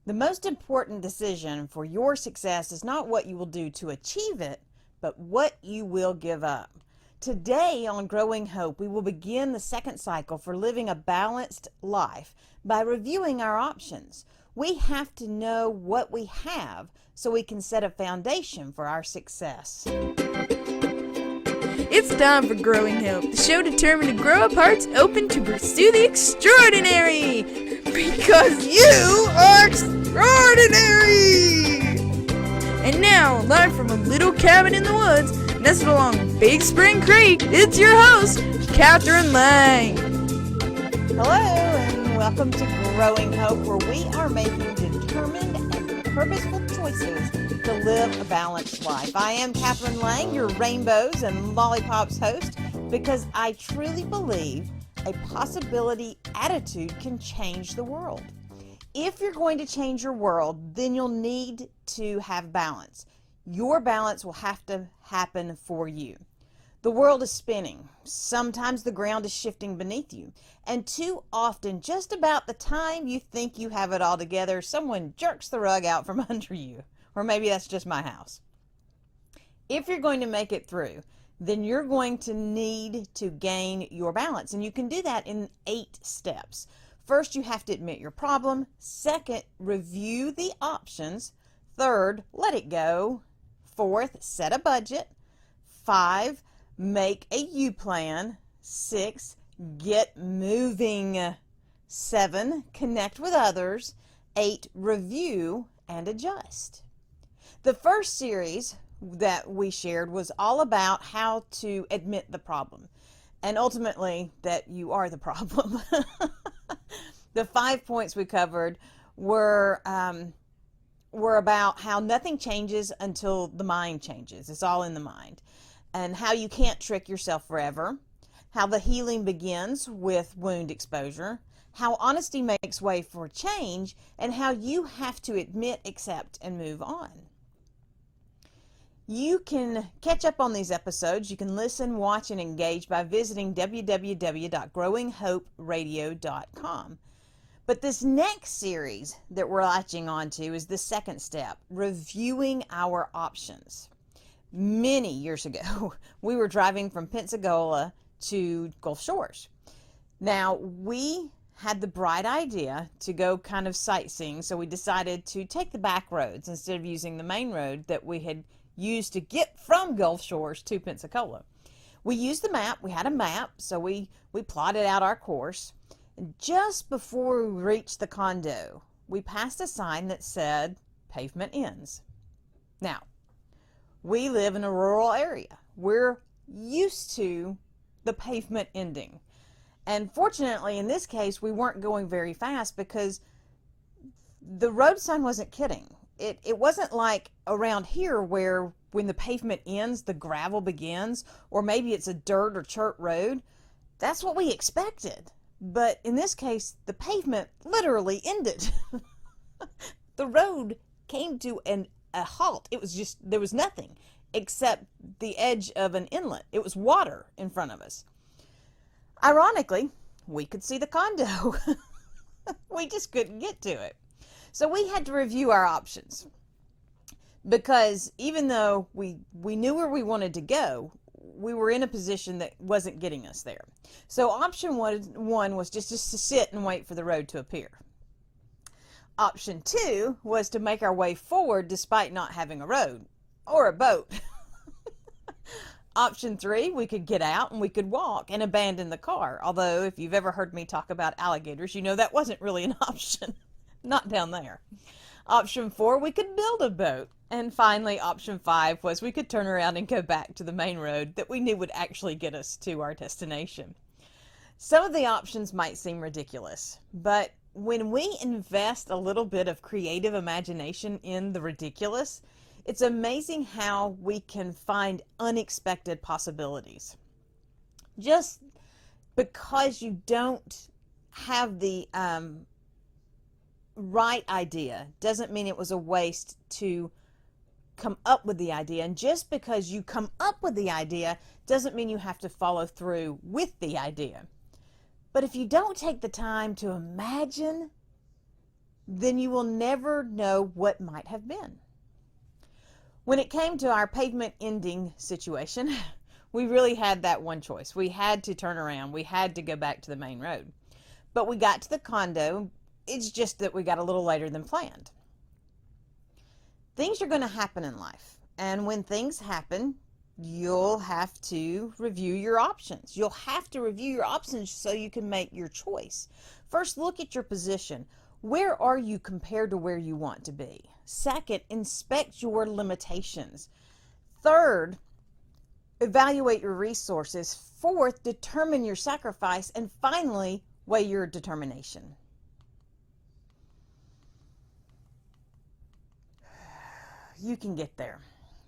The most important decision for your success is not what you will do to achieve it, but what you will give up. Today on Growing Hope, we will begin the second cycle for living a balanced life by reviewing our options. We have to know what we have so we can set a foundation for our success. It's time for Growing Hope, the show determined to grow up hearts open to pursue the extraordinary. Because you are extraordinary! And now, live from a little cabin in the woods, nestled along Big Spring Creek, it's your host, Kathryn Lang. Hello, and welcome to Growing Hope, where we are making determined and purposeful choices to live a balanced life. I am Kathryn Lang, your Rainbows and Lollipops host, because I truly believe a possibility attitude can change the world. If you're going to change your world, then you'll need to have balance. Your balance will have to happen for you. The world is spinning. Sometimes the ground is shifting beneath you. And too often, just about the time you think you have it all together, someone jerks the rug out from under you. Or maybe that's just my house. If you're going to make it through, then you're going to need to gain your balance. And you can do that in 8 steps. First, you have to admit your problem. Second, review the options. Third, let it go. Fourth, set a budget. 5, make a U plan. 6, get moving. 7, connect with others. 8, review and adjust. The first series that we shared was all about how to admit the problem and ultimately that you are the problem. The 5 points we covered were about how nothing changes until the mind changes. It's all in the mind. And how you can't trick yourself forever. How the healing begins with wound exposure. How honesty makes way for change. And how you have to admit, accept, and move on. You can catch up on these episodes. You can listen, watch, and engage by visiting www.growinghoperadio.com. But this next series that we're latching onto is the second step, reviewing our options. Many years ago, we were driving from Pensacola to Gulf Shores. Now, we had the bright idea to go kind of sightseeing, so we decided to take the back roads instead of using the main road that we had used to get from Gulf Shores to Pensacola. We used the map. We had a map, so we plotted out our course. Just before we reached the condo, we passed a sign that said, "Pavement ends." Now, we live in a rural area. We're used to the pavement ending. And fortunately, in this case, we weren't going very fast because the road sign wasn't kidding. It wasn't like around here where when the pavement ends, the gravel begins, or maybe it's a dirt or chert road. That's what we expected. But in this case, the pavement literally ended. The road came to a halt. It was just, there was nothing except the edge of an inlet. It was water in front of us. Ironically, we could see the condo. We just couldn't get to it. So we had to review our options. Because even though we knew where we wanted to go, we were in a position that wasn't getting us there. So option one was just to sit and wait for the road to appear. Option 2 was to make our way forward despite not having a road or a boat. Option 3, we could get out and we could walk and abandon the car. Although if you've ever heard me talk about alligators, you know that wasn't really an option. Not down there. Option 4, we could build a boat. And finally, option 5 was we could turn around and go back to the main road that we knew would actually get us to our destination. Some of the options might seem ridiculous, but when we invest a little bit of creative imagination in the ridiculous, it's amazing how we can find unexpected possibilities. Just because you don't have the right idea doesn't mean it was a waste to come up with the idea. And just because you come up with the idea doesn't mean you have to follow through with the idea. But if you don't take the time to imagine then you will never know what might have been. When it came to our pavement ending situation, we really had that one choice. We had to turn around. We had to go back to the main road. But we got to the condo. It's just that we got a little later than planned. Things are going to happen in life. And when things happen, you'll have to review your options. You'll have to review your options so you can make your choice. First, look at your position. Where are you compared to where you want to be? Second, inspect your limitations. Third, evaluate your resources. Fourth, determine your sacrifice. And finally, weigh your determination. You can get there.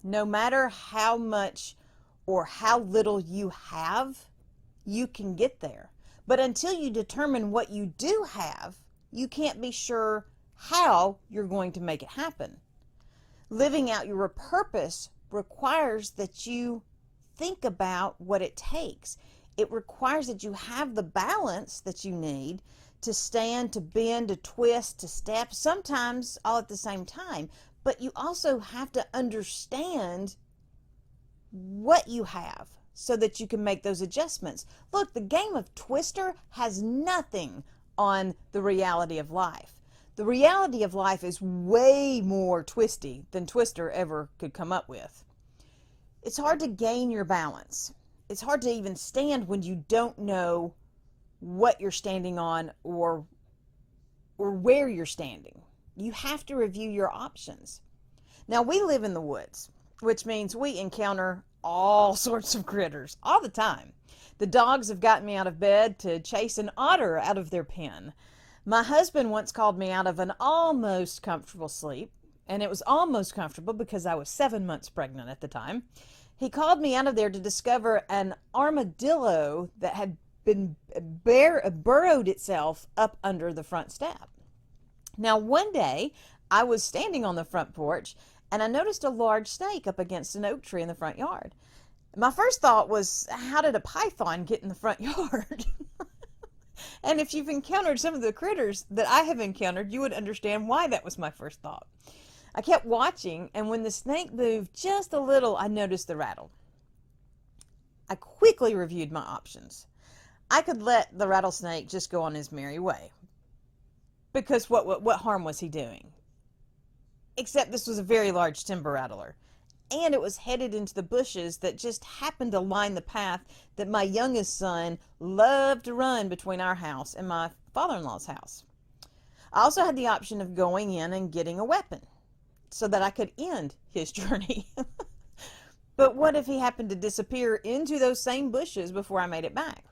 No matter how much or how little you have, you can get there. But until you determine what you do have, you can't be sure how you're going to make it happen. Living out your purpose requires that you think about what it takes. It requires that you have the balance that you need to stand, to bend, to twist, to step, sometimes all at the same time. But you also have to understand what you have so that you can make those adjustments. Look, the game of Twister has nothing on the reality of life. The reality of life is way more twisty than Twister ever could come up with. It's hard to gain your balance. It's hard to even stand when you don't know what you're standing on or where you're standing. You have to review your options. Now, we live in the woods, which means we encounter all sorts of critters all the time. The dogs have gotten me out of bed to chase an otter out of their pen. My husband once called me out of an almost comfortable sleep, and it was almost comfortable because I was 7 months pregnant at the time. He called me out of there to discover an armadillo that had been burrowed itself up under the front step. Now, one day, I was standing on the front porch, and I noticed a large snake up against an oak tree in the front yard. My first thought was, how did a python get in the front yard? And if you've encountered some of the critters that I have encountered, you would understand why that was my first thought. I kept watching, and when the snake moved just a little, I noticed the rattle. I quickly reviewed my options. I could let the rattlesnake just go on his merry way, because what harm was he doing? Except this was a very large timber rattler, and it was headed into the bushes that just happened to line the path that my youngest son loved to run between our house and my father-in-law's house. I also had the option of going in and getting a weapon so that I could end his journey. But what if he happened to disappear into those same bushes before I made it back?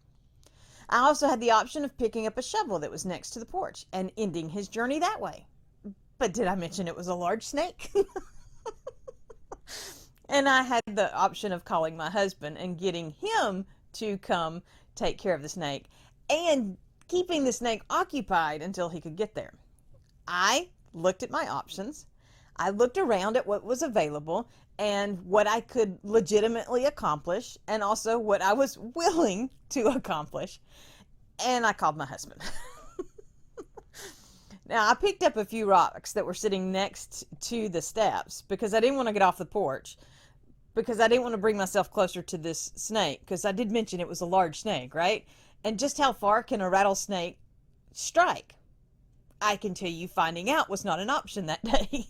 I also had the option of picking up a shovel that was next to the porch and ending his journey that way. But did I mention it was a large snake? And I had the option of calling my husband and getting him to come take care of the snake and keeping the snake occupied until he could get there. I looked at my options. I looked around at what was available and what I could legitimately accomplish, and also what I was willing to accomplish. And I called my husband. Now, I picked up a few rocks that were sitting next to the steps because I didn't want to get off the porch, because I didn't want to bring myself closer to this snake, because I did mention it was a large snake, right? And just how far can a rattlesnake strike? I can tell you finding out was not an option that day.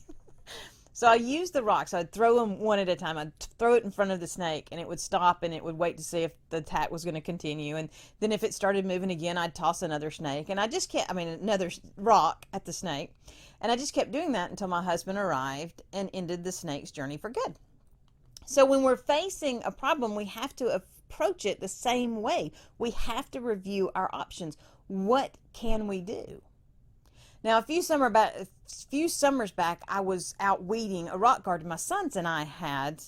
So I used the rocks. I'd throw them one at a time. I'd throw it in front of the snake, and it would stop, and it would wait to see if the attack was going to continue. And then if it started moving again, I'd toss another snake. And I just kept, another rock at the snake. And I just kept doing that until my husband arrived and ended the snake's journey for good. So when we're facing a problem, we have to approach it the same way. We have to review our options. What can we do? Now, a few summers back, I was out weeding a rock garden my sons and I had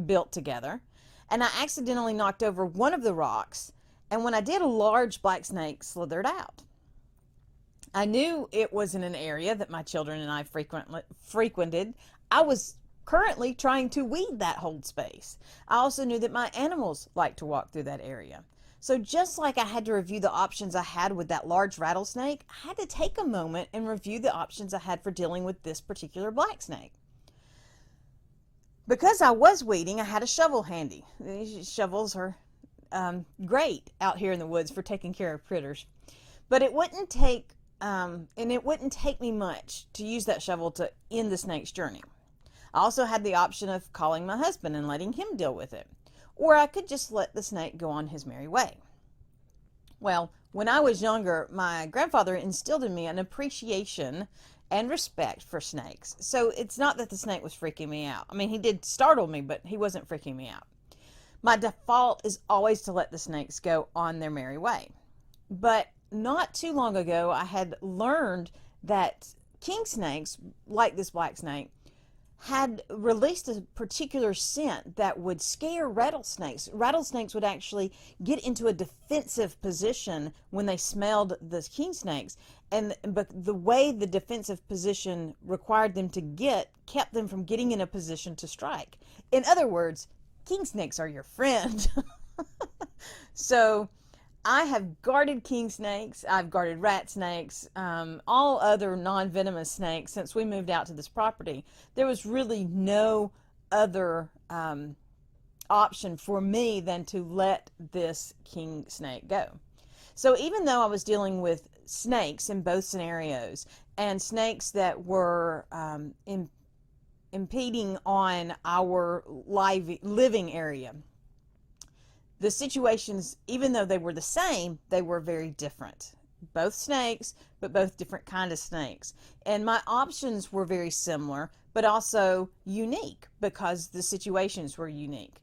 built together, and I accidentally knocked over one of the rocks, and when I did, a large black snake slithered out. I knew it was in an area that my children and I frequented. I was currently trying to weed that whole space. I also knew that my animals like to walk through that area. So just like I had to review the options I had with that large rattlesnake, I had to take a moment and review the options I had for dealing with this particular black snake. Because I was weeding, I had a shovel handy. These shovels are great out here in the woods for taking care of critters. But it wouldn't take me much to use that shovel to end the snake's journey. I also had the option of calling my husband and letting him deal with it. Or I could just let the snake go on his merry way. Well, when I was younger, my grandfather instilled in me an appreciation and respect for snakes. So it's not that the snake was freaking me out. I mean, he did startle me, but he wasn't freaking me out. My default is always to let the snakes go on their merry way. But not too long ago, I had learned that king snakes, like this black snake, had released a particular scent that would scare rattlesnakes. Rattlesnakes would actually get into a defensive position when they smelled the king snakes, but the way the defensive position required them to get kept them from getting in a position to strike. In other words, king snakes are your friend. So I have guarded king snakes, I've guarded rat snakes, all other non-venomous snakes since we moved out to this property. There was really no other option for me than to let this king snake go. So even though I was dealing with snakes in both scenarios, and snakes that were impeding on our living area, the situations, even though they were the same, they were very different. Both snakes, but both different kind of snakes. And my options were very similar, but also unique because the situations were unique.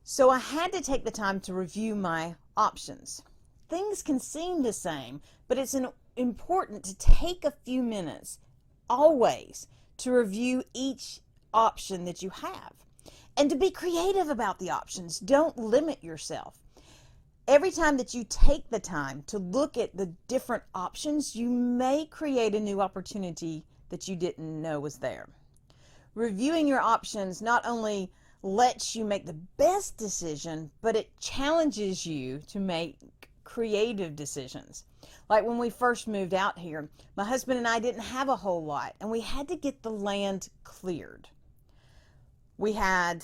So I had to take the time to review my options. Things can seem the same, but it's important to take a few minutes, always, to review each option that you have. And to be creative about the options. Don't limit yourself. Every time that you take the time to look at the different options, you may create a new opportunity that you didn't know was there. Reviewing your options not only lets you make the best decision, but it challenges you to make creative decisions. Like when we first moved out here, my husband and I didn't have a whole lot, and we had to get the land cleared. We had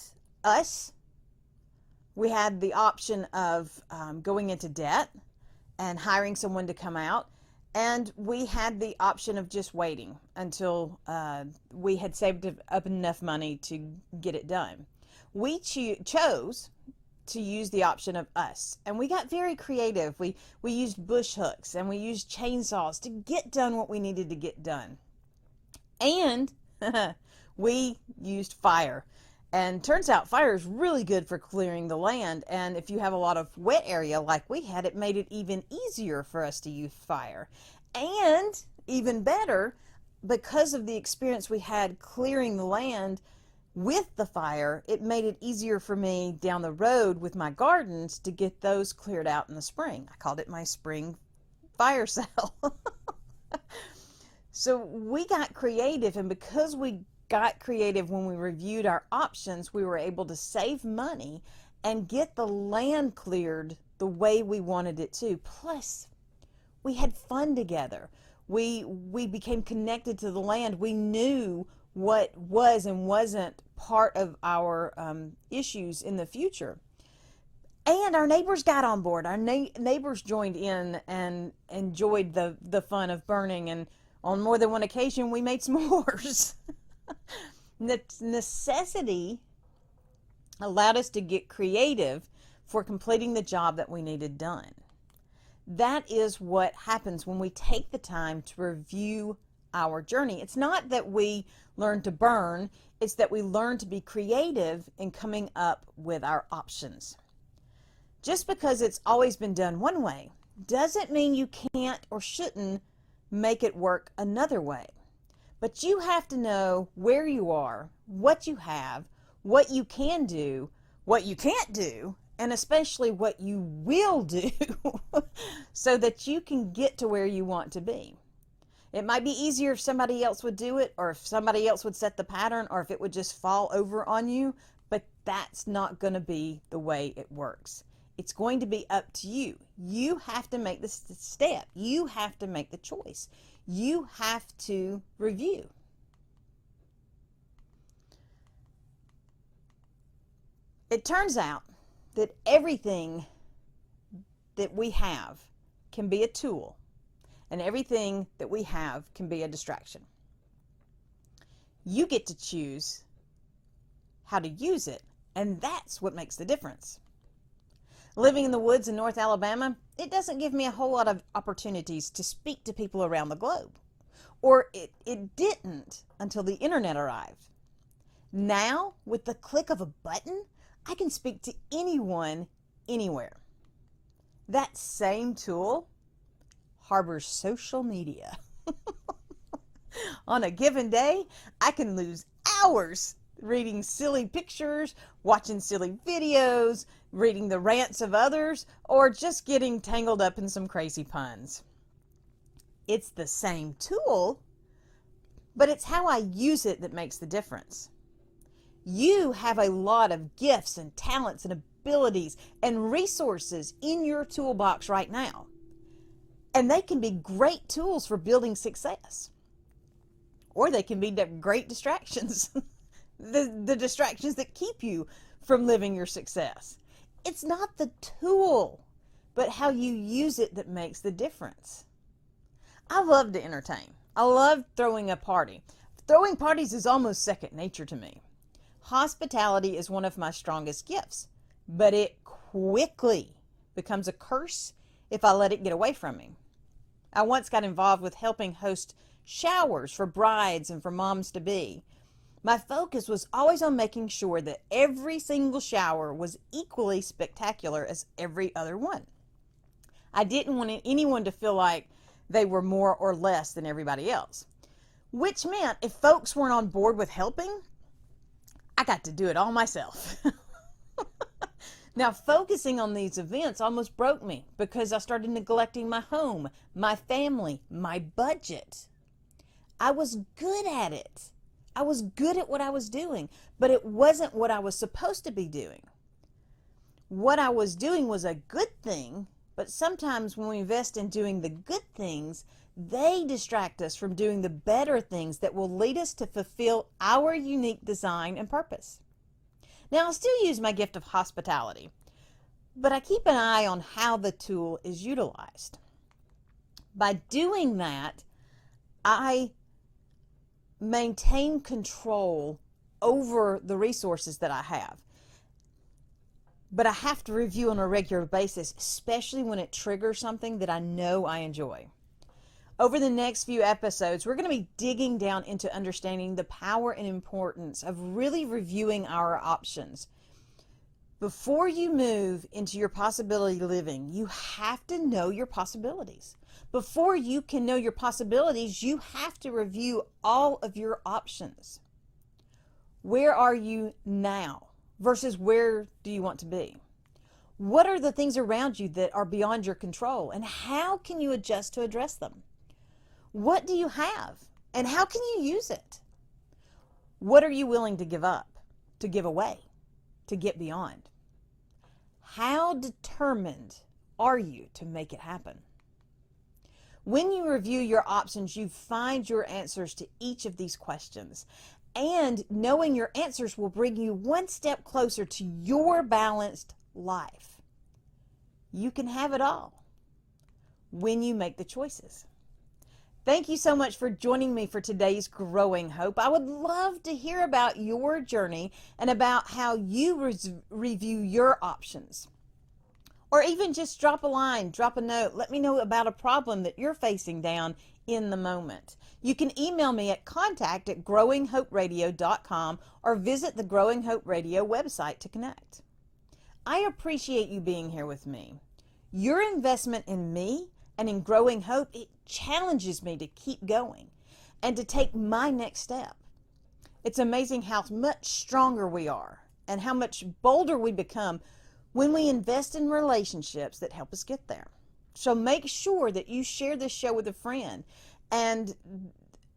the option of going into debt and hiring someone to come out, and we had the option of just waiting until we had saved up enough money to get it done. We chose to use the option of us, and we got very creative. We used bush hooks and we used chainsaws to get done what we needed to get done, and we used fire. And turns out fire is really good for clearing the land, and if you have a lot of wet area like we had, it made it even easier for us to use fire. And even better, because of the experience we had clearing the land with the fire, it made it easier for me down the road with my gardens to get those cleared out in the spring. I called it my spring fire sale. So we got creative, and because we got creative when we reviewed our options, we were able to save money and get the land cleared the way we wanted it to. Plus, we had fun together. We became connected to the land. We knew what was and wasn't part of our issues in the future. And our neighbors got on board. Our neighbors joined in and enjoyed the fun of burning, and on more than one occasion we made s'mores. Necessity allowed us to get creative for completing the job that we needed done. That is what happens when we take the time to review our journey. It's not that we learn to burn, it's that we learn to be creative in coming up with our options. Just because it's always been done one way doesn't mean you can't or shouldn't make it work another way. But you have to know where you are, what you have, what you can do, what you can't do, and especially what you will do so that you can get to where you want to be. It might be easier if somebody else would do it, or if somebody else would set the pattern, or if it would just fall over on you, but that's not going to be the way it works. It's going to be up to you. You have to make the step. You have to make the choice. You have to review. It turns out that everything that we have can be a tool, and everything that we have can be a distraction. You get to choose how to use it, and that's what makes the difference. Living in the woods in North Alabama, it doesn't give me a whole lot of opportunities to speak to people around the globe. Or it didn't until the internet arrived. Now, with the click of a button, I can speak to anyone, anywhere. That same tool harbors social media. On a given day, I can lose hours reading silly pictures, watching silly videos, reading the rants of others, or just getting tangled up in some crazy puns. It's the same tool, but it's how I use it that makes the difference. You have a lot of gifts and talents and abilities and resources in your toolbox right now, and they can be great tools for building success, or they can be great distractions. The distractions that keep you from living your success. It's not the tool, but how you use it that makes the difference. I love to entertain. I love throwing a party. Throwing parties is almost second nature to me. Hospitality is one of my strongest gifts, but it quickly becomes a curse if I let it get away from me. I once got involved with helping host showers for brides and for moms-to-be. My focus was always on making sure that every single shower was equally spectacular as every other one. I didn't want anyone to feel like they were more or less than everybody else, which meant if folks weren't on board with helping, I got to do it all myself. Now, focusing on these events almost broke me because I started neglecting my home, my family, my budget. I was good at it. I was good at what I was doing, but it wasn't what I was supposed to be doing. What I was doing was a good thing, but sometimes when we invest in doing the good things, they distract us from doing the better things that will lead us to fulfill our unique design and purpose. Now, I still use my gift of hospitality, but I keep an eye on how the tool is utilized. By doing that, I maintain control over the resources that I have. But I have to review on a regular basis, especially when it triggers something that I know I enjoy. Over the next few episodes, we're going to be digging down into understanding the power and importance of really reviewing our options. Before you move into your possibility living, you have to know your possibilities. Before you can know your possibilities, you have to review all of your options. Where are you now versus where do you want to be? What are the things around you that are beyond your control, and how can you adjust to address them? What do you have, and how can you use it? What are you willing to give up, to give away, to get beyond? How determined are you to make it happen? When you review your options, you find your answers to each of these questions. And knowing your answers will bring you one step closer to your balanced life. You can have it all when you make the choices. Thank you so much for joining me for today's Growing Hope. I would love to hear about your journey and about how you review your options. Or even just drop a line, drop a note. Let me know about a problem that you're facing down in the moment. You can email me at contact@growinghoperadio.com or visit the Growing Hope Radio website to connect. I appreciate you being here with me. Your investment in me and in Growing Hope, it challenges me to keep going and to take my next step. It's amazing how much stronger we are and how much bolder we become when we invest in relationships that help us get there. So make sure that you share this show with a friend and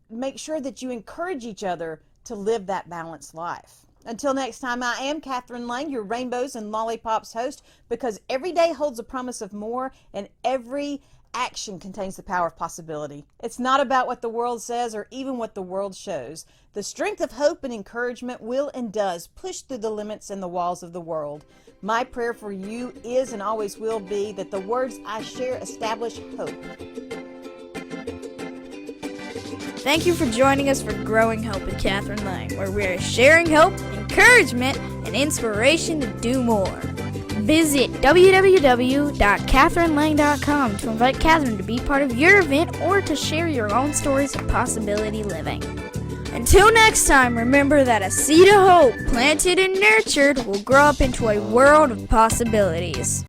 make sure that you encourage each other to live that balanced life. Until next time, I am Kathryn Lang, your Rainbows and Lollipops host, because every day holds a promise of more, and every action contains the power of possibility. It's not about what the world says or even what the world shows. The strength of hope and encouragement will and does push through the limits and the walls of the world. My prayer for you is and always will be that the words I share establish hope. Thank you for joining us for Growing Hope with Kathryn Lang, where we are sharing hope, encouragement, and inspiration to do more. Visit www.kathrynlang.com to invite Kathryn to be part of your event or to share your own stories of possibility living. Until next time, remember that a seed of hope planted and nurtured will grow up into a world of possibilities.